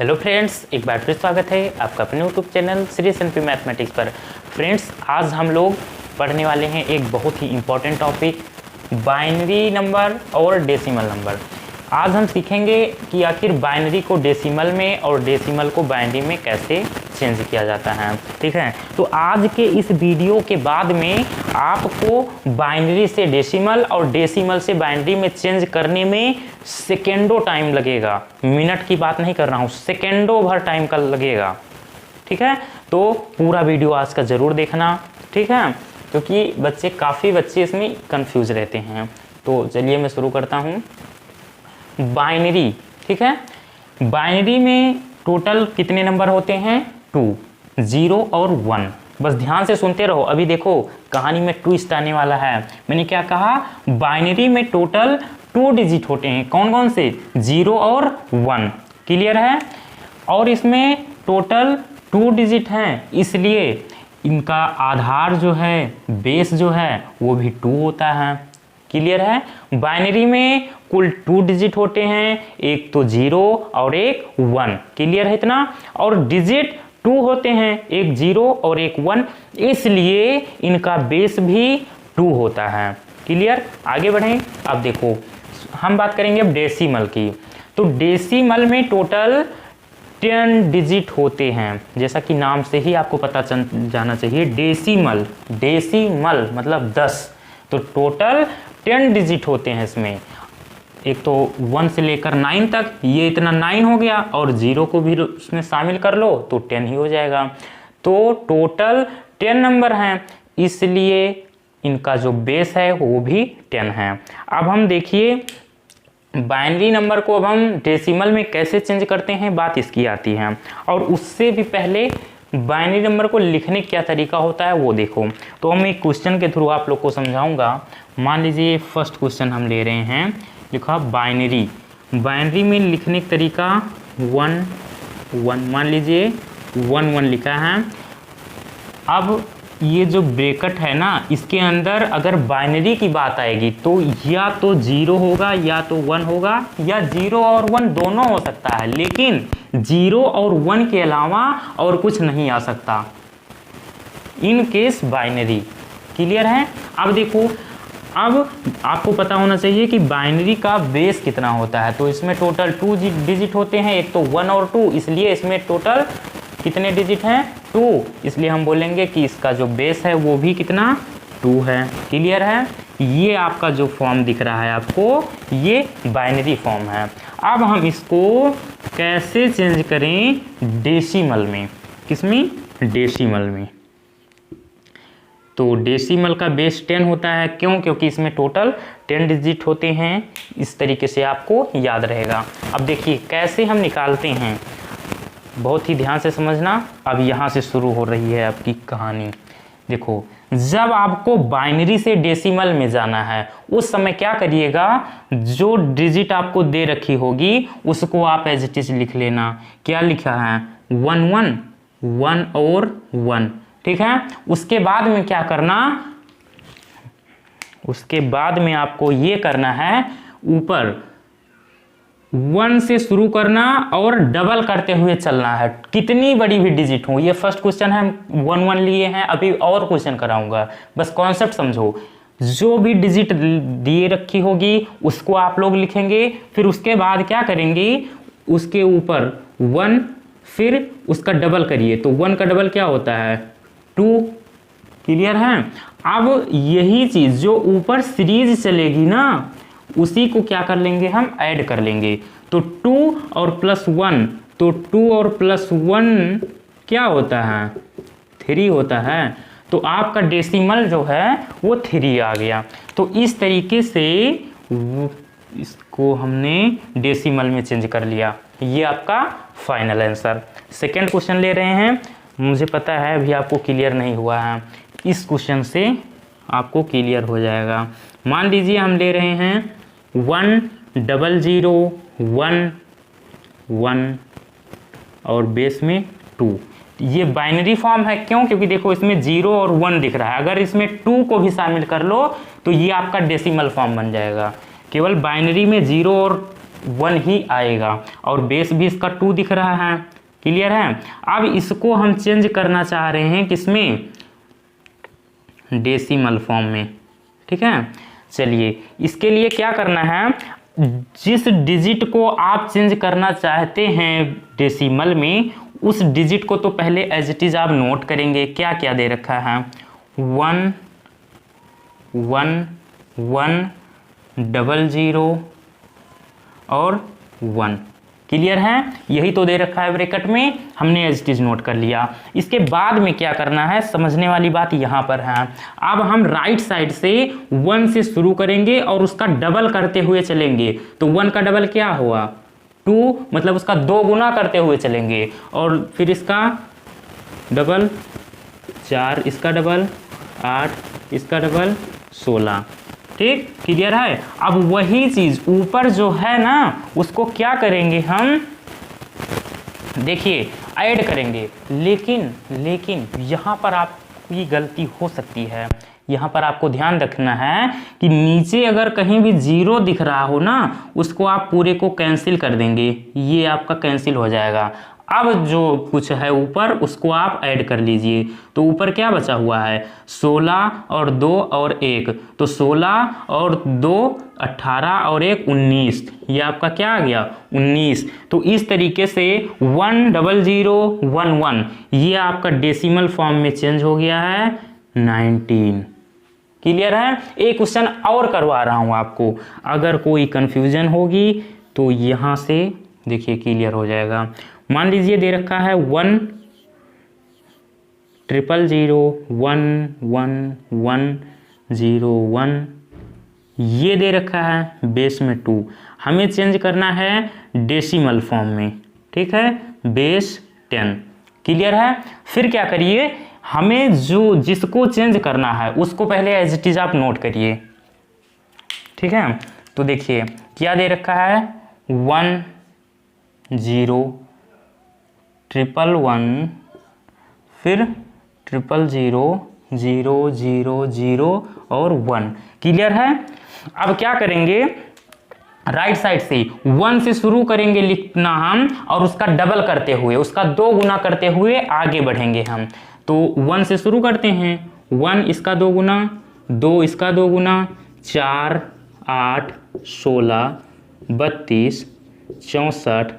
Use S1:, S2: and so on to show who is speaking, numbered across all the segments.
S1: Hello friends, एक बार फिर स्वागत है आपका अपने यूट्यूब चैनल श्री एस.एन.पी मैथमेटिक्स पर। फ्रेंड्स, आज हम लोग पढ़ने वाले हैं एक बहुत ही इम्पोर्टेंट टॉपिक, बाइनरी नंबर और डेसिमल नंबर। आज हम सीखेंगे कि आखिर बाइनरी को डेसिमल में और डेसिमल को बाइनरी में कैसे चेंज किया जाता है। ठीक है, तो आज के इस वीडियो के बाद में आपको बाइनरी से डेसिमल और डेसिमल से बाइनरी में चेंज करने में सेकेंडों टाइम लगेगा। मिनट की बात नहीं कर रहा हूँ, सेकेंडों भर टाइम का लगेगा। ठीक है, तो पूरा वीडियो आज का ज़रूर देखना। ठीक है, क्योंकि काफ़ी बच्चे इसमें कंफ्यूज रहते हैं। तो चलिए मैं शुरू करता हूँ। बाइनरी, ठीक है, बाइनरी में टोटल कितने नंबर होते हैं? 2, 0 और 1। बस ध्यान से सुनते रहो। अभी देखो कहानी में ट्विस्ट आने वाला है। मैंने क्या कहा? बाइनरी में टोटल 2 डिजिट होते हैं। कौन कौन से? 0 और 1। क्लियर है? और इसमें टोटल 2 डिजिट हैं, इसलिए इनका आधार जो है, बेस जो है, वो भी 2 होता है। क्लियर है? बाइनरी में कुल 2 डिजिट होते हैं, एक तो 0 और एक 1। क्लियर है इतना? और डिजिट 2 होते हैं, एक 0 और एक 1, इसलिए इनका बेस भी 2 होता है। क्लियर? आगे बढ़ें। अब देखो हम बात करेंगे अब डेसिमल की। तो डेसिमल में टोटल 10 डिजिट होते हैं, जैसा कि नाम से ही आपको पता चल जाना चाहिए। डेसिमल, डेसिमल मतलब 10। तो टोटल 10 डिजिट होते हैं इसमें। एक तो 1 से लेकर 9 तक, ये इतना 9 हो गया, और 0 को भी उसमें शामिल कर लो तो 10 ही हो जाएगा। तो टोटल 10 नंबर हैं, इसलिए इनका जो बेस है वो भी 10 है। अब हम देखिए बाइनरी नंबर को अब हम डेसिमल में कैसे चेंज करते हैं, बात इसकी आती है। और उससे भी पहले बाइनरी नंबर को लिखने क्या तरीका होता है वो देखो। तो हम एक क्वेश्चन के थ्रू आप लोग को समझाऊंगा। मान लीजिए फर्स्ट क्वेश्चन हम ले रहे हैं, लिखा बाइनरी। बाइनरी में लिखने का तरीका 1 1, मान लीजिए 1 1 लिखा है। अब ये जो ब्रैकेट है ना, इसके अंदर अगर बाइनरी की बात आएगी तो या तो 0 होगा या तो 1 होगा, या 0 और 1 दोनों हो सकता है, लेकिन 0 और 1 के अलावा और कुछ नहीं आ सकता इन केस बाइनरी। क्लियर है? अब देखो, अब आपको पता होना चाहिए कि बाइनरी का बेस कितना होता है। तो इसमें टोटल 2 डिजिट होते हैं, एक तो 1 और 2, इसलिए इसमें टोटल कितने डिजिट हैं? 2। इसलिए हम बोलेंगे कि इसका जो बेस है वो भी कितना? 2 है। क्लियर है? ये आपका जो फॉर्म दिख रहा है आपको, ये बाइनरी फॉर्म है। अब हम इसको कैसे चेंज करें डेसिमल में? किसमें? डेसिमल में। तो डेसिमल का बेस 10 होता है। क्यों? क्योंकि इसमें टोटल 10 डिजिट होते हैं। इस तरीके से आपको याद रहेगा। अब देखिए कैसे हम निकालते हैं, बहुत ही ध्यान से समझना। अब यहाँ से शुरू हो रही है आपकी कहानी। देखो, जब आपको बाइनरी से डेसिमल में जाना है, उस समय क्या करिएगा, जो डिजिट आपको दे रखी होगी उसको आप एज इट इज लिख लेना। क्या लिखा है? 1 1 1 और 1। ठीक है? उसके बाद में क्या करना, उसके बाद में आपको ये करना है, ऊपर 1 से शुरू करना और डबल करते हुए चलना है, कितनी बड़ी भी डिजिट हो। ये फर्स्ट क्वेश्चन है, 1 1 लिए हैं। अभी और क्वेश्चन कराऊंगा, बस कॉन्सेप्ट समझो। जो भी डिजिट दिए रखी होगी उसको आप लोग लिखेंगे, फिर उसके बाद क्या करेंगे, उसके ऊपर 1, फिर उसका डबल करिए। तो 1 का डबल क्या होता है? 2। क्लियर है? अब यही चीज जो ऊपर सीरीज चलेगी ना, उसी को क्या कर लेंगे, हम ऐड कर लेंगे। तो 2 और प्लस 1, तो 2 और प्लस 1 क्या होता है? 3 होता है। तो आपका डेसिमल जो है वो 3 आ गया। तो इस तरीके से इसको हमने डेसिमल में चेंज कर लिया। ये आपका फाइनल आंसर। सेकेंड क्वेश्चन ले रहे हैं। मुझे पता है अभी आपको क्लियर नहीं हुआ है, इस क्वेश्चन से आपको क्लियर हो जाएगा। मान लीजिए हम ले रहे हैं 1 0 0 1 1 और बेस में 2। ये बाइनरी फॉर्म है। क्यों? क्योंकि देखो इसमें 0 और 1 दिख रहा है। अगर इसमें 2 को भी शामिल कर लो तो ये आपका डेसिमल फॉर्म बन जाएगा। केवल बाइनरी में 0 और 1 ही आएगा और बेस भी इसका 2 दिख रहा है। क्लियर है। अब इसको हम चेंज करना चाह रहे हैं किसमें, डेसिमल फॉर्म में। ठीक है, चलिए इसके लिए क्या करना है, जिस डिजिट को आप चेंज करना चाहते हैं डेसिमल में, उस डिजिट को तो पहले एज इट इज आप नोट करेंगे। क्या क्या दे रखा है, 1 1 1 00 और 1। क्लियर है, यही तो दे रखा है ब्रैकेट में, हमने एज इट इज नोट कर लिया। इसके बाद में क्या करना है, समझने वाली बात यहाँ पर है। अब हम राइट साइड से 1 से शुरू करेंगे और उसका डबल करते हुए चलेंगे। तो 1 का डबल क्या हुआ, 2, मतलब उसका 2 गुना करते हुए चलेंगे। और फिर इसका डबल 4, इसका डबल 8, इसका डबल 16। ठीक, क्लियर है। अब वही चीज ऊपर जो है ना, उसको क्या करेंगे हम, देखिए ऐड करेंगे। लेकिन यहाँ पर आपकी गलती हो सकती है। यहाँ पर आपको ध्यान रखना है कि नीचे अगर कहीं भी 0 दिख रहा हो ना, उसको आप पूरे को कैंसिल कर देंगे, ये आपका कैंसिल हो जाएगा। अब जो कुछ है ऊपर, उसको आप ऐड कर लीजिए। तो ऊपर क्या बचा हुआ है, 16 और 2 और 1, तो 16 और 2 18 और 1 19, ये आपका क्या आ गया, 19। तो इस तरीके से 10011 ये आपका डेसिमल फॉर्म में चेंज हो गया है 19। क्लियर है। एक क्वेश्चन और करवा रहा हूं आपको, अगर कोई कंफ्यूजन होगी तो यहाँ से देखिए क्लियर हो जाएगा। मान लीजिए दे रखा है 1 000 1 1 1 0 1, ये दे रखा है बेस में 2, हमें चेंज करना है डेसिमल फॉर्म में। ठीक है, बेस 10। क्लियर है। फिर क्या करिए, हमें जिसको चेंज करना है उसको पहले एज इट इज आप नोट करिए। ठीक है, तो देखिए क्या दे रखा है, 1 0 1 1 फिर 0 0 0 0 0 और 1। क्लियर है। अब क्या करेंगे, राइट साइड से 1 से शुरू करेंगे लिखना हम, और उसका डबल करते हुए, उसका 2 गुना करते हुए आगे बढ़ेंगे हम। तो 1 से शुरू करते हैं, 1 इसका 2 गुना, 2 इसका 2 गुना, 4 8 16 32 64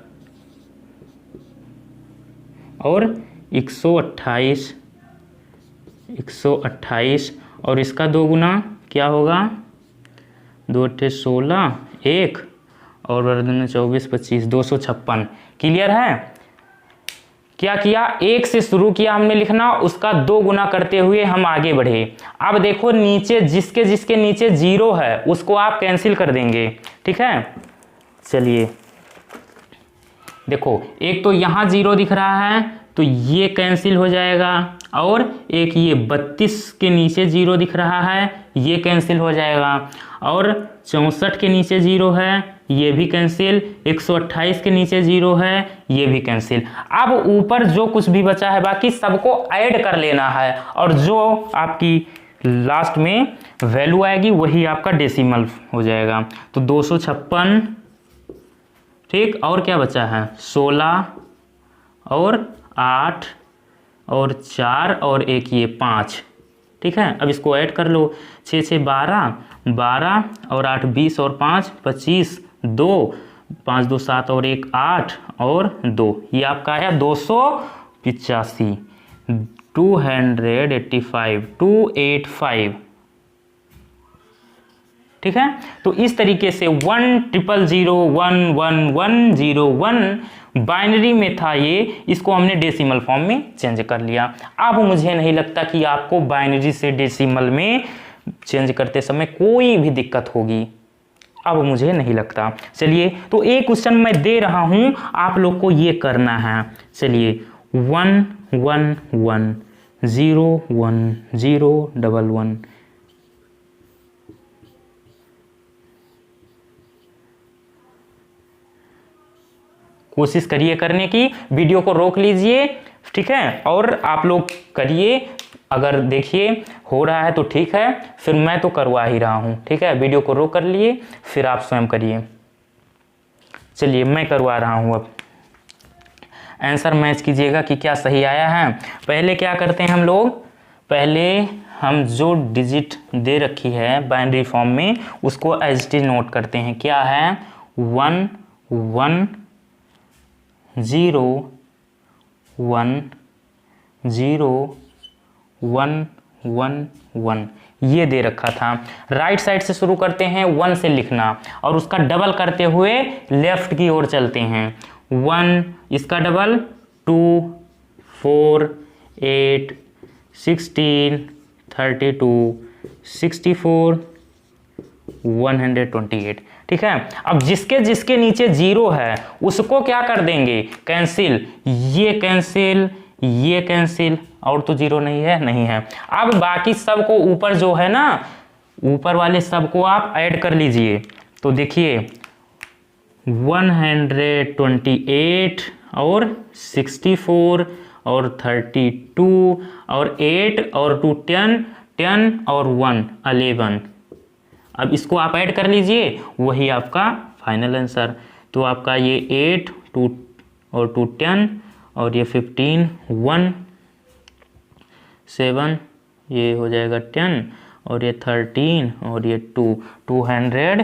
S1: और 128 और इसका 2 गुना क्या होगा, 2 8 16 1 और 24 25 256। क्लियर है। क्या किया, 1 से शुरू किया हमने लिखना, उसका 2 गुना करते हुए हम आगे बढ़े। अब देखो नीचे जिसके नीचे 0 है उसको आप कैंसिल कर देंगे। ठीक है, चलिए देखो, एक तो यहाँ 0 दिख रहा है तो ये कैंसिल हो जाएगा, और एक ये 32 के नीचे 0 दिख रहा है, ये कैंसिल हो जाएगा, और 64 के नीचे 0 है, ये भी कैंसिल, 128 के नीचे 0 है, ये भी कैंसिल। अब ऊपर जो कुछ भी बचा है बाकी सबको ऐड कर लेना है, और जो आपकी लास्ट में वैल्यू आएगी वही आपका डेसिमल हो जाएगा। तो 256, ठीक, और क्या बचा है, 16 और 8 और 4 और 1 ये 5। ठीक है, अब इसको ऐड कर लो, 6 6 12 12 और 8 20 और 5 25 2 5 2 7 और 1 8 और 2, ये आपका आया 285 285। ठीक है, तो इस तरीके से 100011101 बाइनरी में था ये, इसको हमने डेसिमल फॉर्म में चेंज कर लिया। अब मुझे नहीं लगता कि आपको बाइनरी से डेसिमल में चेंज करते समय कोई भी दिक्कत होगी, अब मुझे नहीं लगता। चलिए, तो एक क्वेश्चन मैं दे रहा हूं, आप लोग को ये करना है। चलिए, 1 1 1 0 1 0 1 1, कोशिश करिए करने की, वीडियो को रोक लीजिए। ठीक है, और आप लोग करिए, अगर देखिए हो रहा है तो ठीक है, फिर मैं तो करवा ही रहा हूँ। ठीक है, वीडियो को रोक कर लिए, फिर आप स्वयं करिए। चलिए मैं करवा रहा हूँ, अब आंसर मैच कीजिएगा कि क्या सही आया है। पहले क्या करते हैं हम लोग, पहले हम जो डिजिट दे रखी है बाइनरी फॉर्म में उसको एज इट इज नोट करते हैं। क्या है 1 1 0 1 0 1 1 1 ये दे रखा था। राइट साइड से शुरू करते हैं 1 से लिखना और उसका डबल करते हुए लेफ्ट की ओर चलते हैं। 1 इसका डबल 2 4 8 16 32 64 128। ठीक है, अब जिसके जिसके नीचे 0 है उसको क्या कर देंगे, कैंसिल, ये कैंसिल, ये कैंसिल, और तो 0 नहीं है, नहीं है। अब बाकी सब को ऊपर जो है ना, ऊपर वाले सब को आप ऐड कर लीजिए। तो देखिए 128 और 64 और 32 और 8 और 2 10 10 और 1 11। अब इसको आप ऐड कर लीजिए, वही आपका फाइनल आंसर। तो आपका ये 8 2 और 2 10 और ये 15 1 7, ये हो जाएगा 10 और ये 13 और ये 2 200।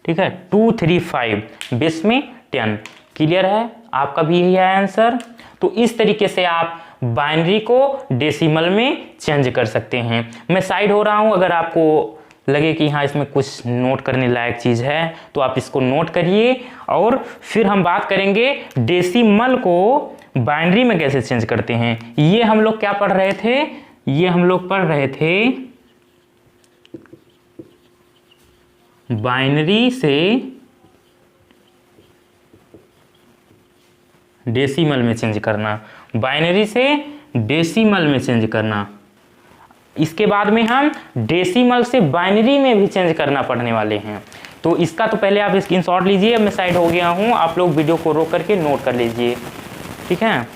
S1: ठीक है, 235 20 में 10। क्लियर है, आपका भी यही है आंसर। तो इस तरीके से आप बाइनरी को डेसिमल में चेंज कर सकते हैं। मैं साइड हो रहा हूं, अगर आपको लगे कि हाँ इसमें कुछ नोट करने लायक चीज़ है तो आप इसको नोट करिए, और फिर हम बात करेंगे डेसिमल को बाइनरी में कैसे चेंज करते हैं। ये हम लोग क्या पढ़ रहे थे, ये हम लोग पढ़ रहे थे बाइनरी से डेसिमल में चेंज करना, बाइनरी से डेसिमल में चेंज करना। इसके बाद में हम डेसिमल से बाइनरी में भी चेंज करना पढ़ने वाले हैं। तो इसका तो पहले आप स्क्रीनशॉट लीजिए, मैं साइड हो गया हूं, आप लोग वीडियो को रोक करके नोट कर लीजिए। ठीक है,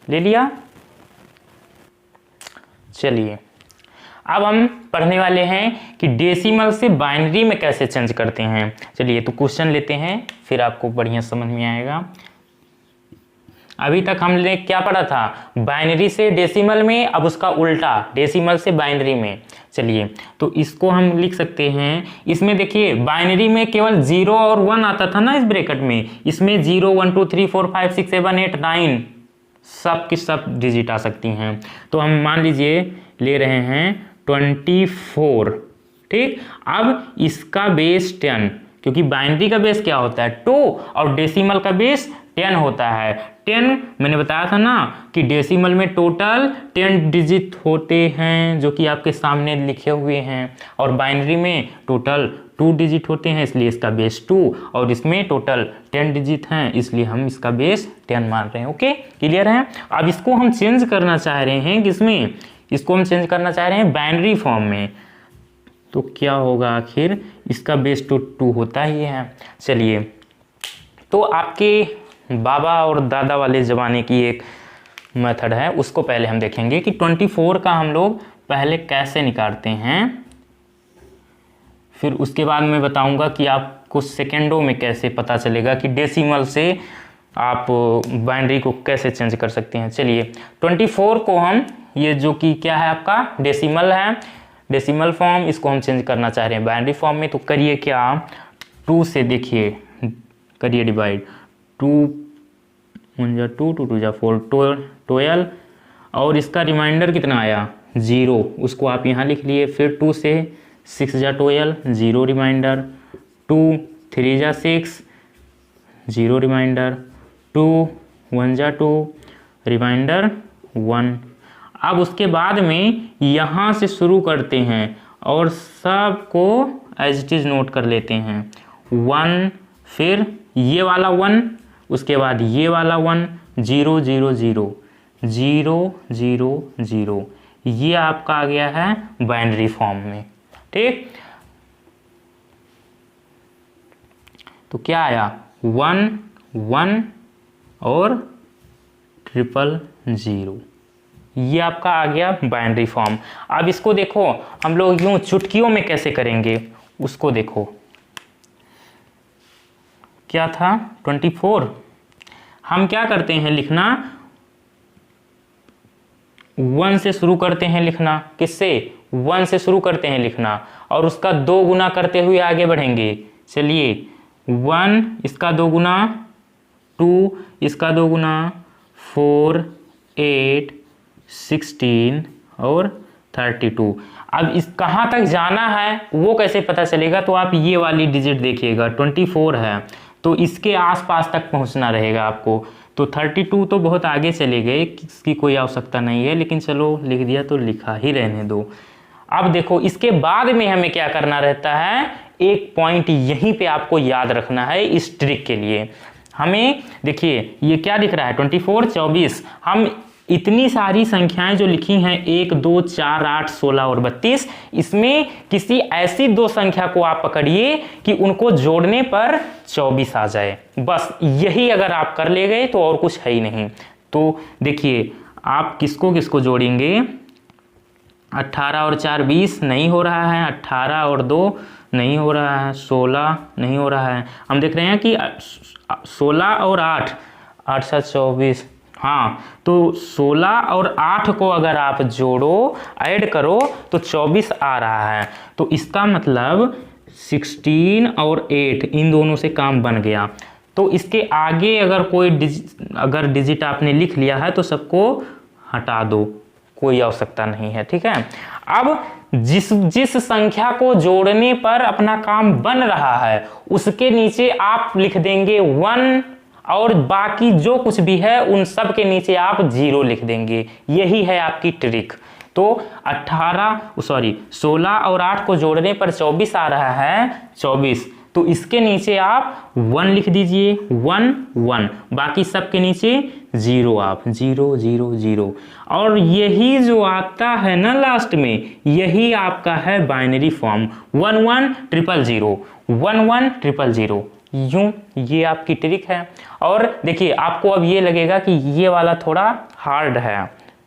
S1: ले लिया। चलिए अब हम पढ़ने वाले हैं कि डेसिमल से बाइनरी में कैसे चेंज करते हैं। चलिए तो क्वेश्चन लेते हैं, फिर आपको बढ़िया समझ में आएगा। अभी तक हमने क्या पढ़ा था, बाइनरी से डेसिमल में, अब उसका उल्टा डेसिमल से बाइनरी में। चलिए तो इसको हम लिख सकते हैं। इसमें देखिए बाइनरी में केवल 0 और 1 आता था ना इस ब्रैकेट में, इसमें 0 1 2 3 4 5 6 7 8 9 सब की सब डिजिट आ सकती हैं। तो हम मान लीजिए ले रहे हैं 24। ठीक, अब इसका बेस 10, क्योंकि बाइनरी का बेस क्या होता है 2 और डेसिमल का बेस 10 होता है। 10 मैंने बताया था ना कि डेसिमल में टोटल 10 डिजिट होते हैं जो कि आपके सामने लिखे हुए हैं, और बाइनरी में टोटल 2 डिजिट होते हैं, इसलिए इसका बेस 2, और इसमें टोटल 10 डिजिट हैं, इसलिए हम इसका बेस 10 मान रहे हैं। ओके, क्लियर है। अब इसको हम चेंज करना चाह रहे हैं किसमें, इसको हम चेंज करना चाह रहे हैं बाइनरी फॉर्म में। तो क्या होगा, आखिर इसका बेस तो 2 होता ही है। चलिए तो आपके बाबा और दादा वाले ज़माने की एक मेथड है, उसको पहले हम देखेंगे कि 24 का हम लोग पहले कैसे निकालते हैं, फिर उसके बाद मैं बताऊंगा कि आपको सेकेंडों में कैसे पता चलेगा कि डेसिमल से आप बाइनरी को कैसे चेंज कर सकते हैं। चलिए 24 को हम, ये जो कि क्या है आपका डेसिमल है, डेसिमल फॉर्म, इसको हम चेंज करना चाह रहे हैं बाइनरी फॉर्म में। तो करिए क्या, 2 से देखिए करिए डिवाइड, 2 1 जा 2 2 2 जा 4 12, और इसका रिमाइंडर कितना आया 0, उसको आप यहाँ लिख लिए। फिर 2 से 6 जा 12 0 रिमाइंडर, 2 3 जा 6 0 रिमाइंडर, 2 1 जा 2 रिमाइंडर 1। अब उसके बाद में यहाँ से शुरू करते हैं और सबको एज इट इज नोट कर लेते हैं। 1, फिर ये वाला 1, उसके बाद ये वाला 1, 0 0 0 0 0 0, ये आपका आ गया है बाइनरी फॉर्म में। ठीक, तो क्या आया 1 1 और 000, ये आपका आ गया बाइनरी फॉर्म। अब इसको देखो हम लोग यूं चुटकियों में कैसे करेंगे, उसको देखो, क्या था 24। हम क्या करते हैं लिखना, 1 से शुरू करते हैं लिखना, किससे 1 से शुरू करते हैं लिखना, और उसका 2 गुना करते हुए आगे बढ़ेंगे। चलिए 1 इसका 2 गुना, 2 इसका 2 गुना, 4 8 16 और 32। अब इस कहाँ तक जाना है वो कैसे पता चलेगा, तो आप ये वाली डिजिट देखिएगा, 24 है तो इसके आसपास तक पहुंचना रहेगा आपको। तो 32 तो बहुत आगे चले गए, इसकी कोई आवश्यकता नहीं है, लेकिन चलो लिख दिया तो लिखा ही रहने दो। अब देखो इसके बाद में हमें क्या करना रहता है, एक पॉइंट यहीं पे आपको याद रखना है इस ट्रिक के लिए। हमें देखिए ये क्या दिख रहा है 24 24, हम इतनी सारी संख्याएं जो लिखी हैं 1 2 4 8 16 और 32, इसमें किसी ऐसी 2 संख्या को आप पकड़िए कि उनको जोड़ने पर 24 आ जाए। बस यही अगर आप कर ले गए तो और कुछ है ही नहीं। तो देखिए आप किसको किसको जोड़ेंगे, 18 और 4 20 नहीं हो रहा है, 18 और 2 नहीं हो रहा है, 16 नहीं हो रहा है। हम देख रहे हैं कि 16 और 8 8 7 24, हाँ तो 16 और 8 को अगर आप जोड़ो, ऐड करो तो 24 आ रहा है। तो इसका मतलब 16 और 8 इन दोनों से काम बन गया। तो इसके आगे अगर कोई डिजिट आपने लिख लिया है तो सबको हटा दो, कोई आवश्यकता नहीं है, ठीक है। अब जिस संख्या को जोड़ने पर अपना काम बन रहा है उसके नीचे आप लिख देंगे 1, और बाकी जो कुछ भी है उन सब के नीचे आप 0 लिख देंगे। यही है आपकी ट्रिक। तो 16 और 8 को जोड़ने पर 24 आ रहा है, 24, तो इसके नीचे आप 1 लिख दीजिए, 1 1, बाकी सब के नीचे 0, आप 0 0 0। और यही जो आता है ना लास्ट में, यही आपका है बाइनरी फॉर्म 1 1 0 0 1 1 0 0। यूं ये आपकी ट्रिक है। और देखिए आपको अब ये लगेगा कि ये वाला थोड़ा हार्ड है,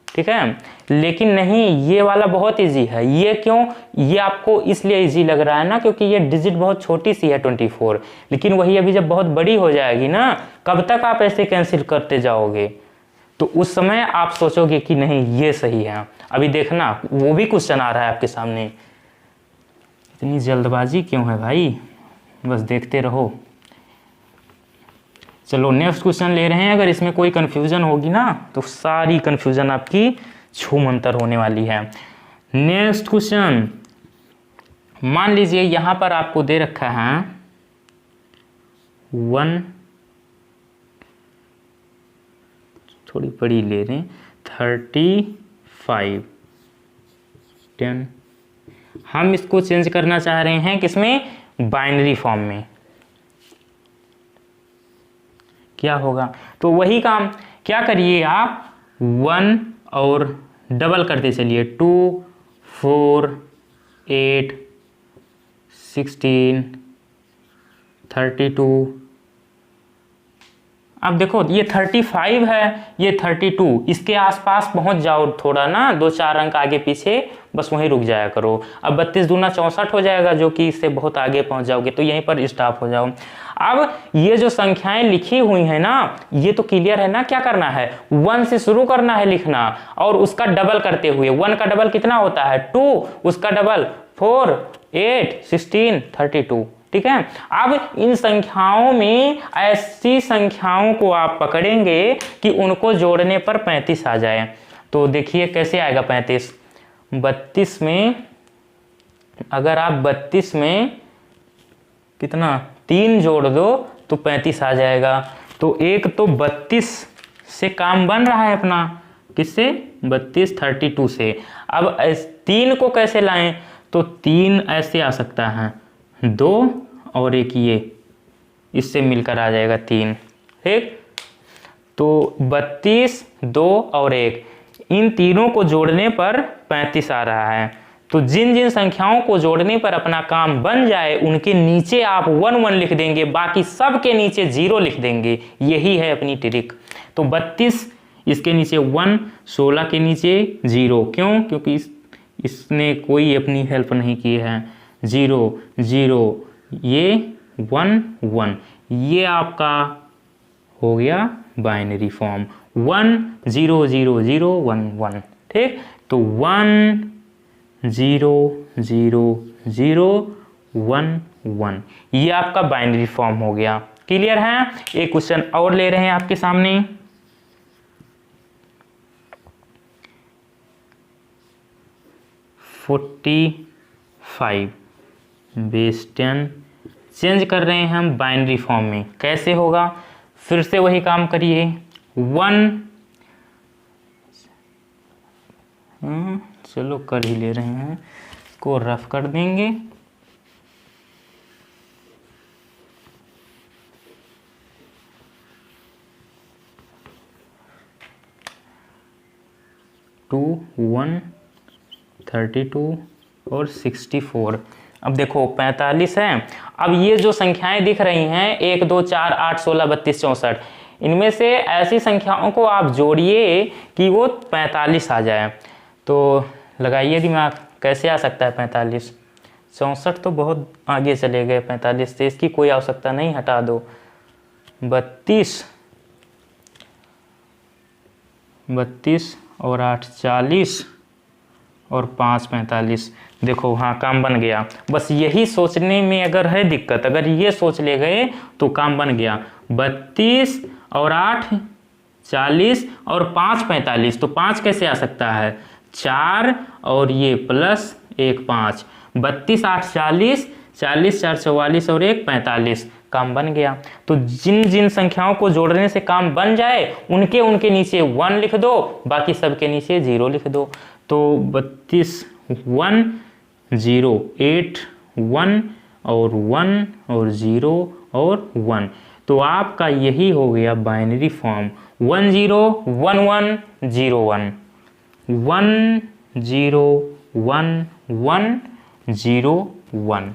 S1: ठीक है, लेकिन नहीं, ये वाला बहुत इजी है। ये क्यों, ये आपको इसलिए इजी लग रहा है ना क्योंकि ये डिजिट बहुत छोटी सी है 24, लेकिन वही अभी जब बहुत बड़ी हो जाएगी ना, कब तक आप ऐसे कैंसिल करते जाओगे, तो उस समय आप सोचोगे कि नहीं ये सही है। अभी देखना वो भी क्वेश्चन आ रहा है आपके सामने। इतनी जल्दबाजी क्यों है भाई, बस देखते रहो। चलो नेक्स्ट क्वेश्चन ले रहे हैं। अगर इसमें कोई कंफ्यूजन होगी ना तो सारी कंफ्यूजन आपकी छूमंतर होने वाली है। नेक्स्ट क्वेश्चन, मान लीजिए यहां पर आपको दे रखा है 1, थोड़ी बड़ी ले लें, 35 10। हम इसको चेंज करना चाह रहे हैं किसमें, बाइनरी फॉर्म में। क्या होगा, तो वही काम, क्या करिए आप 1 और डबल करते चलिए, 2 4 8 16 32। अब देखो ये 35 है, ये 32, इसके आसपास पहुंच जाओ थोड़ा ना, 2-4 अंक आगे पीछे, बस वहीं रुक जाया करो। अब 32 दूना 64 हो जाएगा, जो कि इससे बहुत आगे पहुंच जाओगे, तो यहीं पर स्टॉप हो जाओ। अब ये जो संख्याएं लिखी हुई हैं ना, ये तो क्लियर है ना, क्या करना है, 1 से शुरू करना है लिखना, और उसका डबल करते हुए, 1 का डबल कितना होता है 2, उसका डबल 4 8 16 32, ठीक है। अब इन संख्याओं में ऐसी संख्याओं को आप पकड़ेंगे कि उनको जोड़ने पर 35 आ जाए। तो देखिए कैसे आएगा 35, 32 में, अगर आप 32 में कितना 3 जोड़ दो तो 35 आ जाएगा। तो एक तो 32 से काम बन रहा है अपना, किससे, 32 32 से। अब 3 को कैसे लाएं, तो 3 ऐसे आ सकता है, 2 और एक ये, इससे मिलकर आ जाएगा 3, ठीक। तो 32 2 और 1, इन तीनों को जोड़ने पर 35 आ रहा है। तो जिन जिन संख्याओं को जोड़ने पर अपना काम बन जाए उनके नीचे आप 1 1 लिख देंगे, बाकी सब के नीचे 0 लिख देंगे। यही है अपनी ट्रिक। तो 32 इसके नीचे 1, 16 के नीचे 0, क्यों, क्योंकि इसने कोई अपनी हेल्प नहीं की है। 0 0, ये 1 1, ये आपका हो गया बाइनरी फॉर्म 1 0 0 0 1 1। ठीक, तो 1 0 0 0 1 1, ये आपका बाइनरी फॉर्म हो गया। क्लियर है? एक क्वेश्चन और ले रहे हैं आपके सामने। (45 बेस 10) चेंज कर रहे हैं हम बाइनरी फॉर्म में। कैसे होगा? फिर से वही काम करिए। 1 चलो कर ही ले रहे हैं, को रफ कर देंगे। टू 1 32 और 64। अब देखो 45 है। अब ये जो संख्याएं दिख रही हैं 1 2 4 8 16 32 64, इनमें से ऐसी संख्याओं को आप जोड़िए कि वो 45 आ जाए। तो लगाइए दिमाग, कैसे आ सकता है 45? 64 तो बहुत आगे चले गए, 45 से इसकी कोई आवश्यकता नहीं, हटा दो। 32 और 8 40 और 5 45। देखो हाँ, काम बन गया। बस यही सोचने में अगर है दिक्कत, अगर ये सोच ले गए तो काम बन गया। 32 और 8 40 और 5 45। तो 5 कैसे आ सकता है? 4 और ये प्लस 1 5। 32 8 40, 40 4 44 और 1 45। काम बन गया। तो जिन जिन संख्याओं को जोड़ने से काम बन जाए उनके उनके नीचे 1 लिख दो, बाकी सबके नीचे 0 लिख दो। तो 32 1 0 8 1 और 1 और 0 और 1। तो आपका यही हो गया बाइनरी फॉर्म 1 0 1 1 0 1 1 0 1 1 0 1।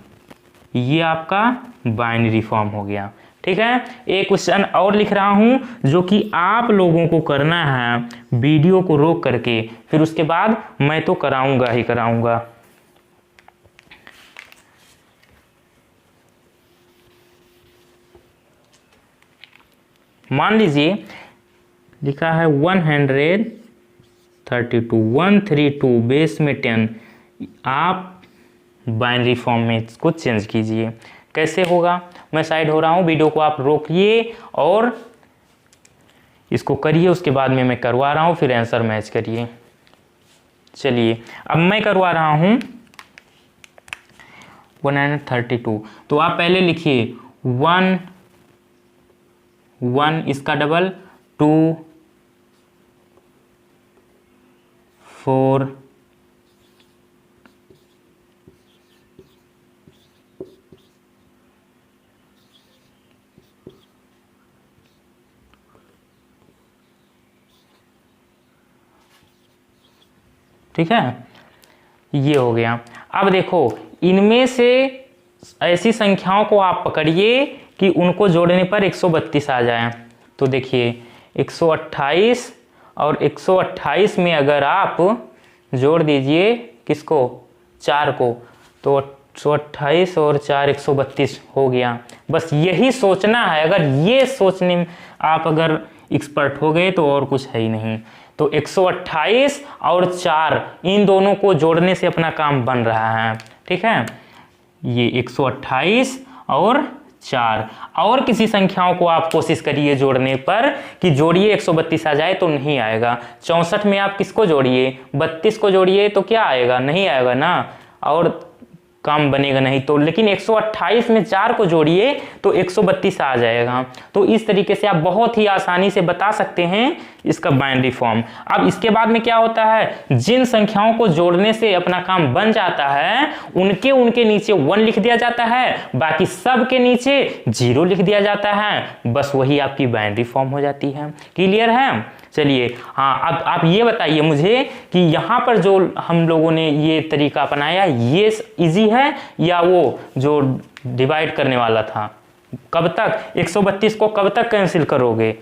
S1: ये आपका बाइनरी फॉर्म हो गया। ठीक है, एक क्वेश्चन और लिख रहा हूं जो कि आप लोगों को करना है वीडियो को रोक करके, फिर उसके बाद मैं तो कराऊंगा ही कराऊंगा। मान लीजिए लिखा है 132 बेस में 10। आप बाइनरी फॉर्म में इसको चेंज कीजिए। कैसे होगा? मैं साइड हो रहा हूँ, वीडियो को आप रोकिए और इसको करिए, उसके बाद में मैं करवा रहा हूँ, फिर आंसर मैच करिए। चलिए अब मैं करवा रहा हूँ 132। तो आप पहले लिखिए 1 1, इसका डबल 2 4 ठीक है, ये हो गया। अब देखो इनमें से ऐसी संख्याओं को आप पकड़िए कि उनको जोड़ने पर 132 आ जाए। तो देखिए 128 और 128 में अगर आप जोड़ दीजिए किसको? 4 को, तो 128 और 4 132 हो गया। बस यही सोचना है। अगर ये सोचने में आप अगर एक्सपर्ट हो गए तो और कुछ है ही नहीं। तो 128 और 4 इन दोनों को जोड़ने से अपना काम बन रहा है। ठीक है, ये 128 और 4। और किसी संख्याओं को आप कोशिश करिए जोड़ने पर कि जोड़िए 132 आ जाए, तो नहीं आएगा। 64 में आप किसको जोड़िए? 32 को जोड़िए, तो क्या आएगा? नहीं आएगा ना, और काम बनेगा नहीं। तो लेकिन 128 में 4 को जोड़िए तो 132 आ जाएगा। तो इस तरीके से आप बहुत ही आसानी से बता सकते हैं इसका बाइनरी फॉर्म। अब इसके बाद में क्या होता है? जिन संख्याओं को जोड़ने से अपना काम बन जाता है उनके उनके नीचे 1 लिख दिया जाता है, बाकी सब के नीचे 0 लिख दिया जाता है। बस वही आपकी बाइनरी फॉर्म हो जाती है। क्लियर है? चलिए हाँ, अब आप ये बताइए मुझे कि यहाँ पर जो हम लोगों ने ये तरीका अपनाया ये इजी है या वो जो डिवाइड करने वाला था? कब तक 132 को कब तक कैंसिल करोगे?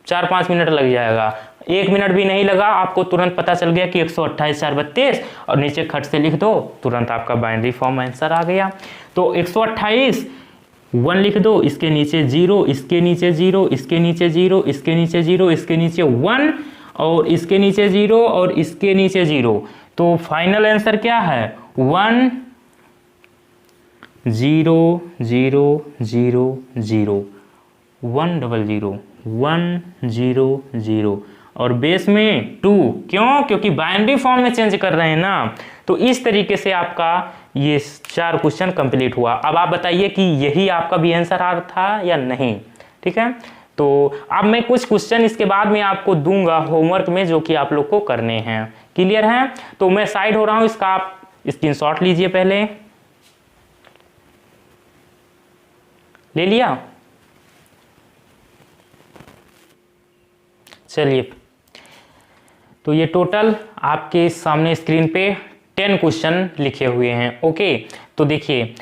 S1: 4-5 मिनट लग जाएगा। 1 मिनट भी नहीं लगा, आपको तुरंत पता चल गया कि 128 4 32 और नीचे खट से लिख दो, तुरंत आपका बाइनरी फॉर्म आंसर आ गया। तो 128 1 लिख दो, इसके नीचे 0, इसके नीचे 0, इसके नीचे 0, इसके नीचे 0, इसके नीचे 1 और इसके नीचे 0 और इसके नीचे 0। तो फाइनल आंसर क्या है 1 0 0 0 0 1 0 1 0 0 और बेस में 2। क्यों? क्योंकि बाइनरी फॉर्म में चेंज कर रहे हैं ना। तो इस तरीके से आपका ये 4 क्वेश्चन कंप्लीट हुआ। अब आप बताइए कि यही आपका भी आंसर आ था या नहीं। ठीक है, तो अब मैं कुछ क्वेश्चन इसके बाद में आपको दूंगा होमवर्क में, जो कि आप लोग को करने हैं। क्लियर है? तो मैं साइड हो रहा हूं, इसका आप स्क्रीनशॉट लीजिए। पहले ले लिया? चलिए, तो ये टोटल आपके सामने स्क्रीन पे 10 क्वेश्चन लिखे हुए हैं। ओके, तो देखिए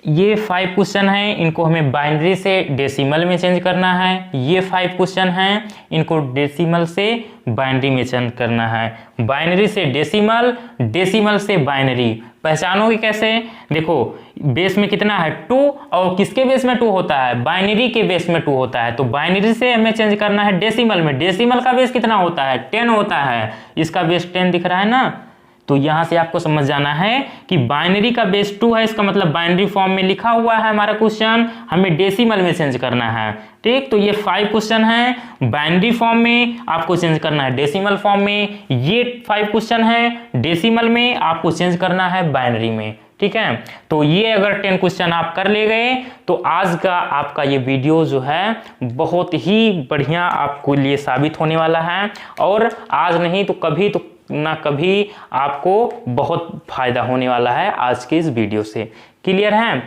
S1: ये 5 क्वेश्चन हैं, इनको हमें बाइनरी से डेसिमल में चेंज करना है। ये 5 क्वेश्चन हैं, इनको डेसिमल से बाइनरी में चेंज करना है। बाइनरी से डेसिमल, डेसिमल से बाइनरी। पहचानोगे कैसे? देखो बेस में कितना है 2 और किसके बेस में 2 होता है? बाइनरी के बेस में 2 होता है। तो बाइनरी से हमें चेंज करना है डेसिमल में। डेसिमल का बेस कितना होता है? 10 होता है। इसका बेस 10 दिख रहा है ना। तो यहां से आपको समझ जाना है कि बाइनरी का बेस 2 है, इसका मतलब बाइनरी फॉर्म में लिखा हुआ है हमारा क्वेश्चन, हमें डेसिमल में चेंज करना है। ठीक, तो ये 5 क्वेश्चन है, बाइनरी फॉर्म में आपको चेंज करना है डेसिमल फॉर्म में। ये 5 क्वेश्चन है, डेसिमल में आपको चेंज करना है बाइनरी में। ठीक है, तो ये अगर 10 क्वेश्चन आप कर ले गए तो आज का आपका ये वीडियो जो है बहुत ही बढ़िया आपको लिए साबित होने वाला है। और आज नहीं तो कभी तो ना कभी आपको बहुत फायदा होने वाला है आज के इस वीडियो से। क्लियर है?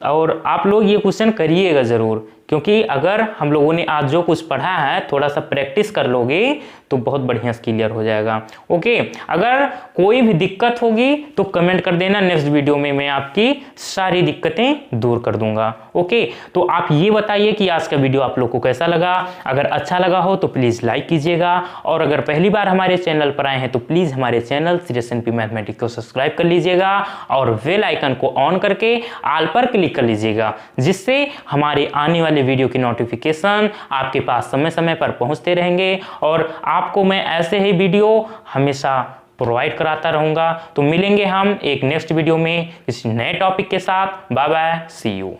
S1: और आप लोग ये क्वेश्चन करिएगा जरूर, क्योंकि अगर हम लोगों ने आज जो कुछ पढ़ा है थोड़ा सा प्रैक्टिस कर लोगे तो बहुत बढ़िया क्लियर हो जाएगा। ओके, अगर कोई भी दिक्कत होगी तो कमेंट कर देना, नेक्स्ट वीडियो में मैं आपकी सारी दिक्कतें दूर कर दूंगा। ओके, तो आप ये बताइए कि आज का वीडियो आप लोग को कैसा लगा। अगर अच्छा लगा हो तो प्लीज लाइक कीजिएगा, और अगर पहली बार हमारे चैनल पर आए हैं तो प्लीज हमारे चैनल सीरियस एनपी मैथमेटिक्स को सब्सक्राइब कर लीजिएगा और बेल आइकन को ऑन करके ऑल पर क्लिक कर लीजिएगा, जिससे हमारे आने वाले वीडियो की नोटिफिकेशन आपके पास समय समय पर पहुंचते रहेंगे और आपको मैं ऐसे ही वीडियो हमेशा प्रोवाइड कराता रहूंगा। तो मिलेंगे हम एक नेक्स्ट वीडियो में किसी नए टॉपिक के साथ। Bye bye, see you.